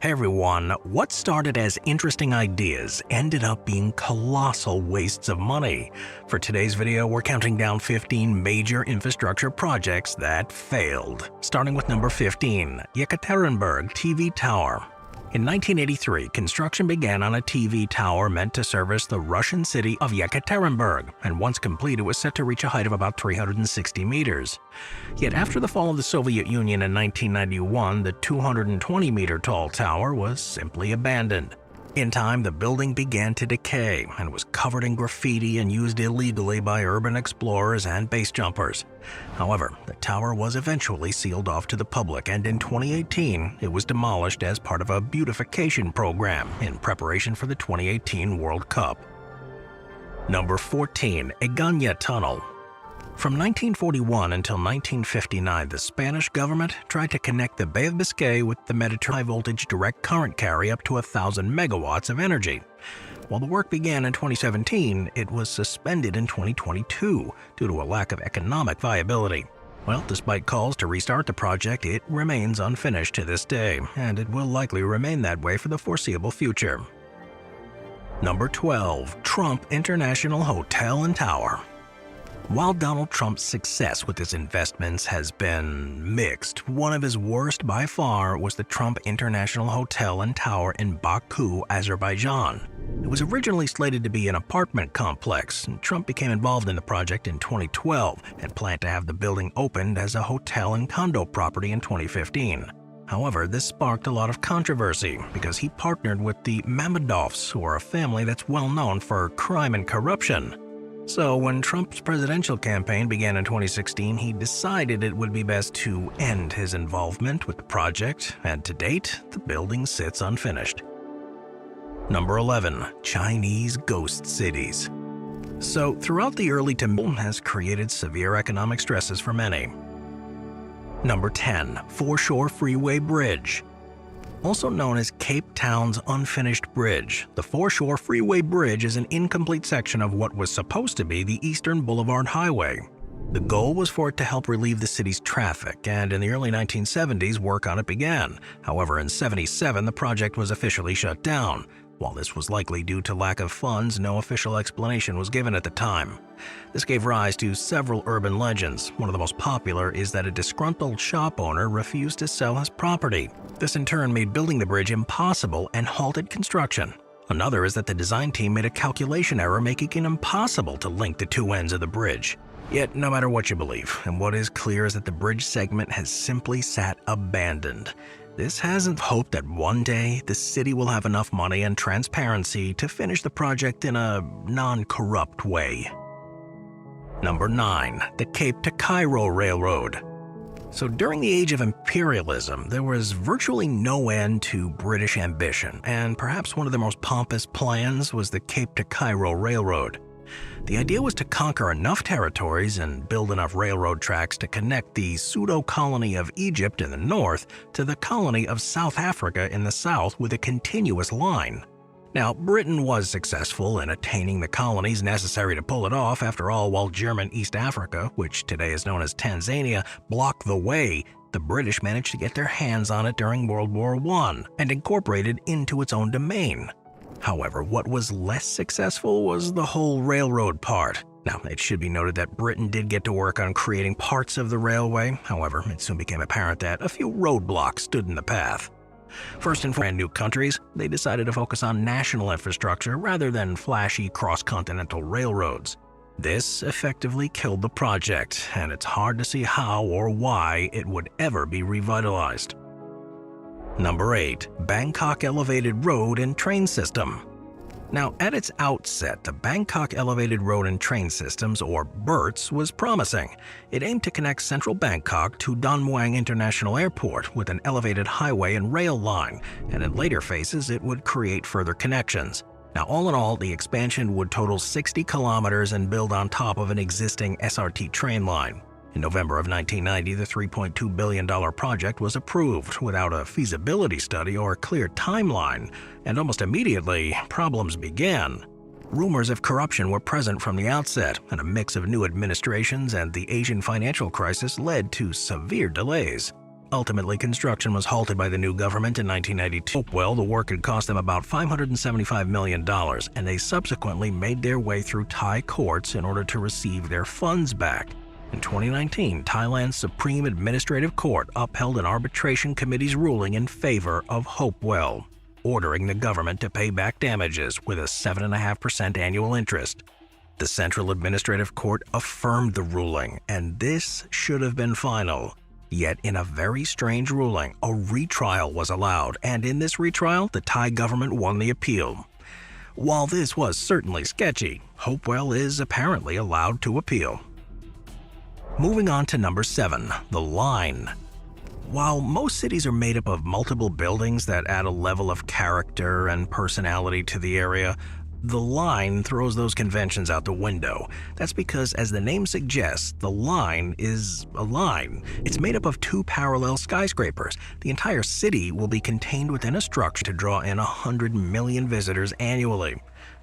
Hey everyone, what started as interesting ideas ended up being colossal wastes of money. For today's video, we're counting down 15 major infrastructure projects that failed. Starting with number 15, Yekaterinburg TV Tower. In 1983, construction began on a TV tower meant to service the Russian city of Yekaterinburg, and once complete it was set to reach a height of about 360 meters. Yet after the fall of the Soviet Union in 1991, the 220-meter-tall tower was simply abandoned. In time, the building began to decay and was covered in graffiti and used illegally by urban explorers and base jumpers. However, the tower was eventually sealed off to the public, and in 2018, it was demolished as part of a beautification program in preparation for the 2018 World Cup. Number 14. Egaña Tunnel. From 1941 until 1959, the Spanish government tried to connect the Bay of Biscay with the Mediterranean high-voltage direct current carry up to 1,000 megawatts of energy. While the work began in 2017, it was suspended in 2022 due to a lack of economic viability. Well, despite calls to restart the project, it remains unfinished to this day, and it will likely remain that way for the foreseeable future. Number 12. Trump International Hotel and Tower. While Donald Trump's success with his investments has been mixed, one of his worst by far was the Trump International Hotel and Tower in Baku, Azerbaijan. It was originally slated to be an apartment complex, and Trump became involved in the project in 2012 and planned to have the building opened as a hotel and condo property in 2015. However, this sparked a lot of controversy because he partnered with the Mammadovs, who are a family that's well known for crime and corruption. So when Trump's presidential campaign began in 2016, he decided it would be best to end his involvement with the project, and to date, the building sits unfinished. Number 11. Chinese Ghost Cities. So throughout the early to mid has created severe economic stresses for many. Number 10. Foreshore Freeway Bridge. Also known as Cape Town's unfinished bridge, the Foreshore Freeway Bridge is an incomplete section of what was supposed to be the Eastern Boulevard Highway. The goal was for it to help relieve the city's traffic, and in the early 1970s, work on it began. However, in '77, the project was officially shut down. While this was likely due to lack of funds, no official explanation was given at the time. This gave rise to several urban legends. One of the most popular is that a disgruntled shop owner refused to sell his property. This in turn made building the bridge impossible and halted construction. Another is that the design team made a calculation error, making it impossible to link the two ends of the bridge. Yet, no matter what you believe, and what is clear is that the bridge segment has simply sat abandoned. This hasn't hoped that one day the city will have enough money and transparency to finish the project in a non-corrupt way. Number 9. The Cape to Cairo Railroad. So during the age of imperialism, there was virtually no end to British ambition, and perhaps one of the most pompous plans was the Cape to Cairo Railroad. The idea was to conquer enough territories and build enough railroad tracks to connect the pseudo-colony of Egypt in the north to the colony of South Africa in the south with a continuous line. Now, Britain was successful in attaining the colonies necessary to pull it off. After all, while German East Africa, which today is known as Tanzania, blocked the way, the British managed to get their hands on it during World War I and incorporate it into its own domain. However, what was less successful was the whole railroad part. Now, it should be noted that Britain did get to work on creating parts of the railway. However, it soon became apparent that a few roadblocks stood in the path. First, in brand new countries, they decided to focus on national infrastructure rather than flashy cross-continental railroads. This effectively killed the project, and it's hard to see how or why it would ever be revitalized. Number 8. Bangkok Elevated Road and Train System. Now, at its outset, the Bangkok Elevated Road and Train Systems, or BERTS, was promising. It aimed to connect central Bangkok to Don Mueang International Airport with an elevated highway and rail line, and in later phases it would create further connections. Now, all in all, the expansion would total 60 kilometers and build on top of an existing SRT train line. In November of 1990, the $3.2 billion project was approved without a feasibility study or a clear timeline, and almost immediately, problems began. Rumors of corruption were present from the outset, and a mix of new administrations and the Asian financial crisis led to severe delays. Ultimately, construction was halted by the new government in 1992. Hopewell, the work had cost them about $575 million, and they subsequently made their way through Thai courts in order to receive their funds back. In 2019, Thailand's Supreme Administrative Court upheld an arbitration committee's ruling in favor of Hopewell, ordering the government to pay back damages with a 7.5% annual interest. The Central Administrative Court affirmed the ruling, and this should have been final. Yet, in a very strange ruling, a retrial was allowed, and in this retrial, the Thai government won the appeal. While this was certainly sketchy, Hopewell is apparently allowed to appeal. Moving on to number 7, the line. While most cities are made up of multiple buildings that add a level of character and personality to the area, the line throws those conventions out the window. That's because, as the name suggests, the line is a line. It's made up of 2 parallel skyscrapers. The entire city will be contained within a structure to draw in 100 million visitors annually.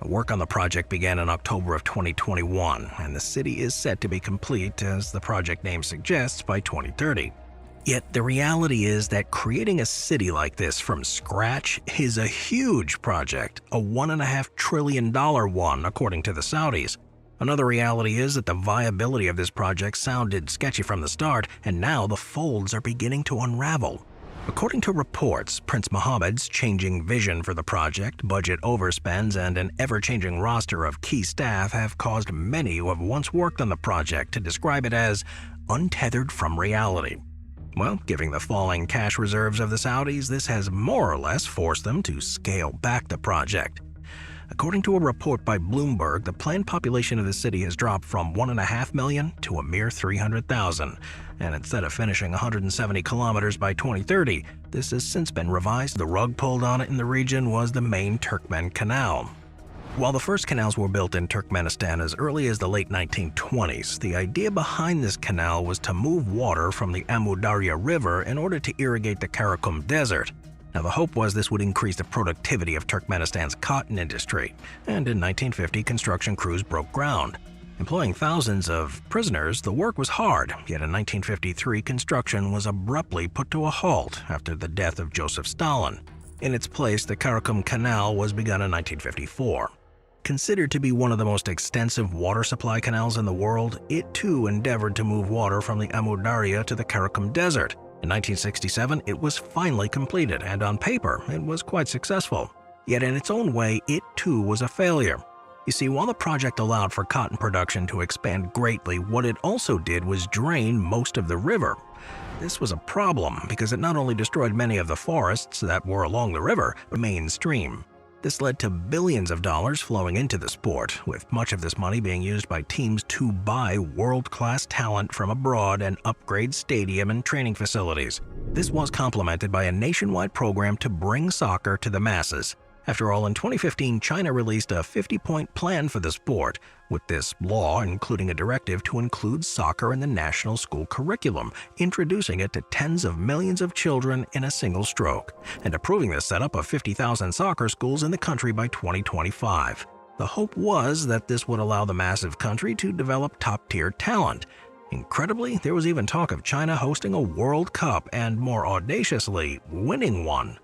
The work on the project began in October of 2021, and the city is set to be complete, as the project name suggests, by 2030. Yet the reality is that creating a city like this from scratch is a huge project, a $1.5 trillion one, according to the Saudis. Another reality is that the viability of this project sounded sketchy from the start, and now the folds are beginning to unravel. According to reports, Prince Mohammed's changing vision for the project, budget overspends, and an ever-changing roster of key staff have caused many who have once worked on the project to describe it as untethered from reality. Well, given the falling cash reserves of the Saudis, this has more or less forced them to scale back the project. According to a report by Bloomberg, the planned population of the city has dropped from 1.5 million to a mere 300,000. And instead of finishing 170 kilometers by 2030, this has since been revised. The rug pulled on it in the region was the main Turkmen Canal. While the first canals were built in Turkmenistan as early as the late 1920s, the idea behind this canal was to move water from the Amu Darya River in order to irrigate the Karakum Desert. Now, the hope was this would increase the productivity of Turkmenistan's cotton industry, and in 1950 construction crews broke ground. Employing thousands of prisoners, the work was hard, yet in 1953 construction was abruptly put to a halt after the death of Joseph Stalin. In its place, the Karakum Canal was begun in 1954. Considered to be one of the most extensive water supply canals in the world, it too endeavored to move water from the Amu Darya to the Karakum Desert. In 1967, it was finally completed, and on paper, it was quite successful. Yet in its own way, it too was a failure. You see, while the project allowed for cotton production to expand greatly, what it also did was drain most of the river. This was a problem because it not only destroyed many of the forests that were along the river, but mainstream. This led to billions of dollars flowing into the sport, with much of this money being used by teams to buy world-class talent from abroad and upgrade stadium and training facilities. This was complemented by a nationwide program to bring soccer to the masses. After all, in 2015, China released a 50-point plan for the sport, with this law including a directive to include soccer in the national school curriculum, introducing it to tens of millions of children in a single stroke, and approving the setup of 50,000 soccer schools in the country by 2025. The hope was that this would allow the massive country to develop top-tier talent. Incredibly, there was even talk of China hosting a World Cup and, more audaciously, winning one.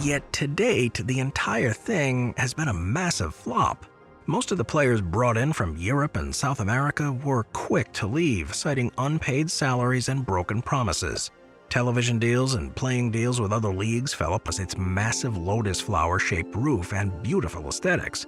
Yet to date, the entire thing has been a massive flop. Most of the players brought in from Europe and South America were quick to leave, citing unpaid salaries and broken promises. Television deals and playing deals with other leagues fell apart as its massive lotus flower-shaped roof and beautiful aesthetics.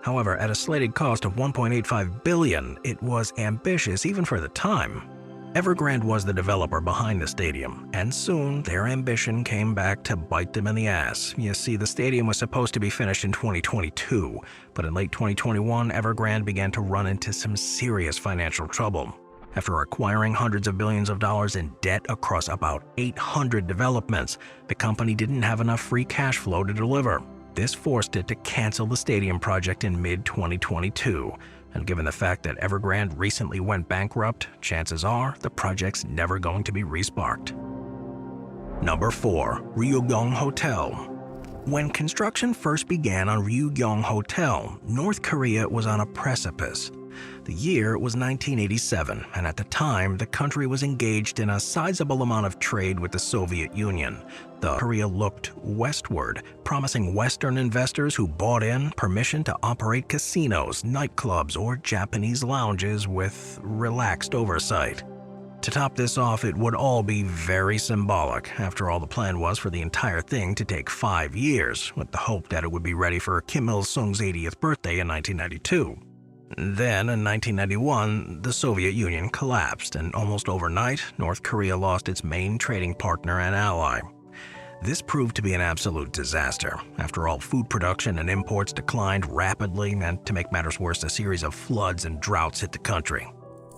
However, at a slated cost of $1.85 billion, it was ambitious even for the time. Evergrande was the developer behind the stadium, and soon their ambition came back to bite them in the ass. You see, the stadium was supposed to be finished in 2022, but in late 2021, Evergrande began to run into some serious financial trouble. After acquiring hundreds of billions of dollars in debt across about 800 developments, the company didn't have enough free cash flow to deliver. This forced it to cancel the stadium project in mid-2022. And given the fact that Evergrande recently went bankrupt, chances are the project's never going to be resparked. Number 4. Ryugyong Hotel. When construction first began on Ryugyong Hotel, North Korea was on a precipice. The year was 1987, and at the time, the country was engaged in a sizable amount of trade with the Soviet Union. The Korea looked westward, promising Western investors who bought in permission to operate casinos, nightclubs, or Japanese lounges with relaxed oversight. To top this off, it would all be very symbolic. After all, the plan was for the entire thing to take 5 years, with the hope that it would be ready for Kim Il-sung's 80th birthday in 1992. Then, in 1991, the Soviet Union collapsed, and almost overnight, North Korea lost its main trading partner and ally. This proved to be an absolute disaster. After all, food production and imports declined rapidly, and to make matters worse, a series of floods and droughts hit the country.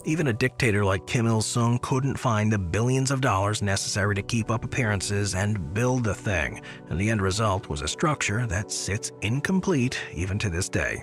Even a dictator like Kim Il-sung couldn't find the billions of dollars necessary to keep up appearances and build the thing, and the end result was a structure that sits incomplete even to this day.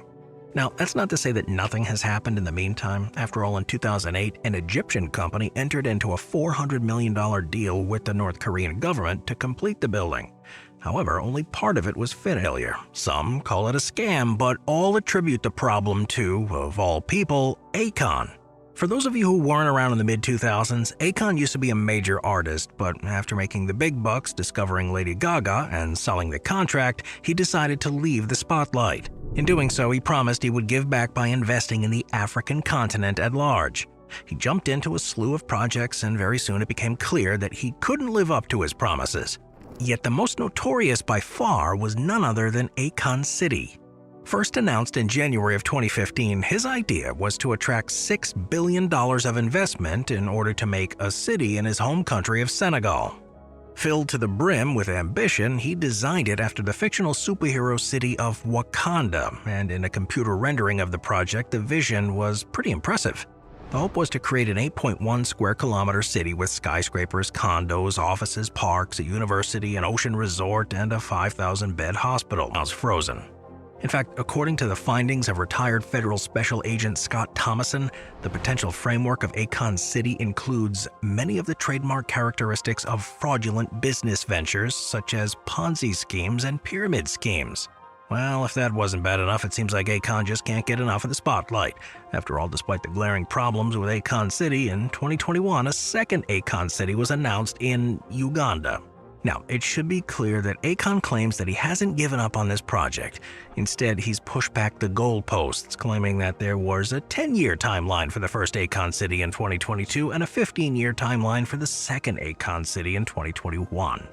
Now, that's not to say that nothing has happened in the meantime. After all, in 2008, an Egyptian company entered into a $400 million deal with the North Korean government to complete the building. However, only part of it was failure. Some call it a scam, but all attribute the problem to, of all people, Akon. For those of you who weren't around in the mid-2000s, Akon used to be a major artist, but after making the big bucks discovering Lady Gaga and selling the contract, he decided to leave the spotlight. In doing so, he promised he would give back by investing in the African continent at large. He jumped into a slew of projects, and very soon it became clear that he couldn't live up to his promises. Yet the most notorious by far was none other than Akon City. First announced in January of 2015, his idea was to attract $6 billion of investment in order to make a city in his home country of Senegal. Filled to the brim with ambition, he designed it after the fictional superhero city of Wakanda, and in a computer rendering of the project, the vision was pretty impressive. The hope was to create an 8.1 square kilometer city with skyscrapers, condos, offices, parks, a university, an ocean resort, and a 5,000-bed hospital. Now it's frozen. In fact, according to the findings of retired federal special agent Scott Thomason, the potential framework of Akon City includes many of the trademark characteristics of fraudulent business ventures such as Ponzi schemes and pyramid schemes. Well, if that wasn't bad enough, it seems like Akon just can't get enough of the spotlight. After all, despite the glaring problems with Akon City, in 2021, a second Akon City was announced in Uganda. Now, it should be clear that Akon claims that he hasn't given up on this project. Instead, he's pushed back the goalposts, claiming that there was a 10-year timeline for the first Akon City in 2022 and a 15-year timeline for the second Akon City in 2021.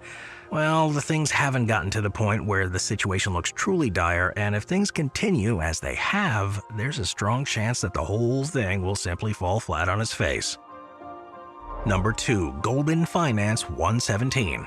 Well, the things haven't gotten to the point where the situation looks truly dire, and if things continue as they have, there's a strong chance that the whole thing will simply fall flat on its face. Number 2. Golden Finance 117.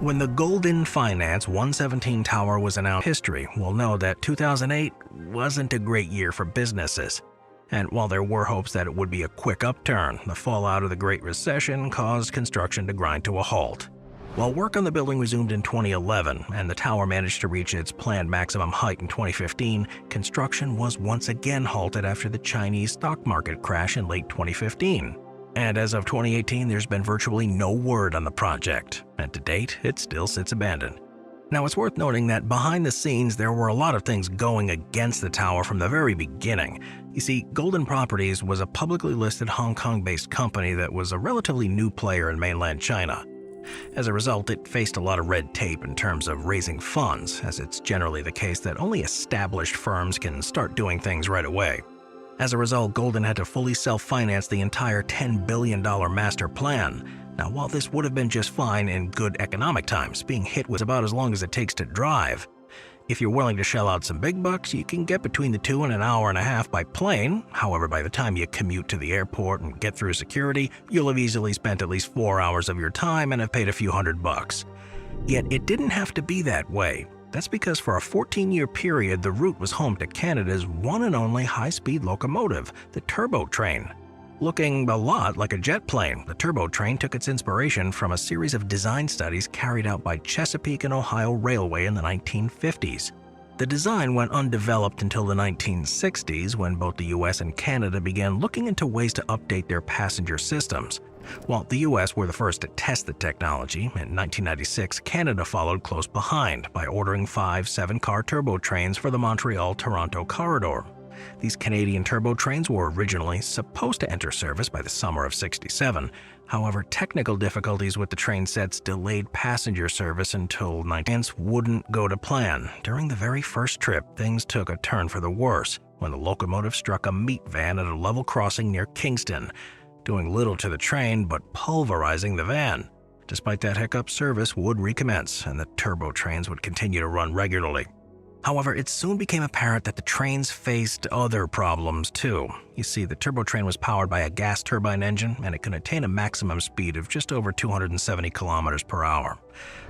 When the Golden Finance 117 Tower was announced, history will know that 2008 wasn't a great year for businesses. And while there were hopes that it would be a quick upturn, the fallout of the Great Recession caused construction to grind to a halt. While work on the building resumed in 2011 and the tower managed to reach its planned maximum height in 2015, construction was once again halted after the Chinese stock market crash in late 2015. And as of 2018, there's been virtually no word on the project, and to date, it still sits abandoned. Now, it's worth noting that behind the scenes, there were a lot of things going against the tower from the very beginning. You see, Golden Properties was a publicly listed Hong Kong-based company that was a relatively new player in mainland China. As a result, it faced a lot of red tape in terms of raising funds, as it's generally the case that only established firms can start doing things right away. As a result, Golden had to fully self-finance the entire $10 billion master plan. Now, while this would have been just fine in good economic times, being hit was about as long as it takes to drive. If you're willing to shell out some big bucks, you can get between the 2 and an hour and a half by plane. However, by the time you commute to the airport and get through security, you'll have easily spent at least 4 hours of your time and have paid a few $100. Yet it didn't have to be that way. That's because for a 14-year period, the route was home to Canada's one and only high-speed locomotive, the turbo train. Looking a lot like a jet plane, the turbo train took its inspiration from a series of design studies carried out by Chesapeake and Ohio Railway in the 1950s. The design went undeveloped until the 1960s, when both the US and Canada began looking into ways to update their passenger systems. While the US were the first to test the technology, in 1996, Canada followed close behind by ordering 5 7-car turbo trains for the Montreal-Toronto corridor. These Canadian turbo trains were originally supposed to enter service by the summer of '67. However, technical difficulties with the train sets delayed passenger service until 19 wouldn't go to plan. During the very first trip, things took a turn for the worse when the locomotive struck a meat van at a level crossing near Kingston, doing little to the train but pulverizing the van. Despite that hiccup, service would recommence and the turbo trains would continue to run regularly. However, it soon became apparent that the trains faced other problems too. You see, the turbo train was powered by a gas turbine engine and it could attain a maximum speed of just over 270 kilometers per hour.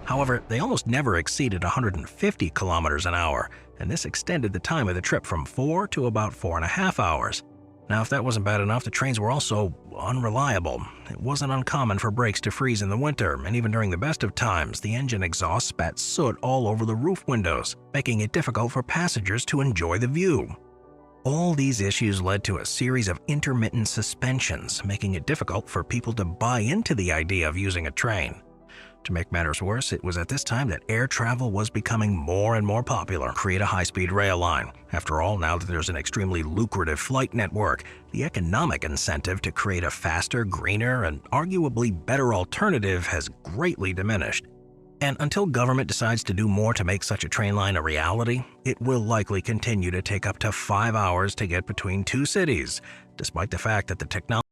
However, they almost never exceeded 150 kilometers an hour, and this extended the time of the trip from 4 to about 4.5 hours. Now, if that wasn't bad enough, the trains were also unreliable. It wasn't uncommon for brakes to freeze in the winter, and even during the best of times, the engine exhaust spat soot all over the roof windows, making it difficult for passengers to enjoy the view. All these issues led to a series of intermittent suspensions, making it difficult for people to buy into the idea of using a train. To make matters worse, it was at this time that air travel was becoming more and more popular. Create a high-speed rail line. After all, now that there's an extremely lucrative flight network, the economic incentive to create a faster, greener, and arguably better alternative has greatly diminished. And until government decides to do more to make such a train line a reality, it will likely continue to take up to 5 hours to get between two cities, despite the fact that the technology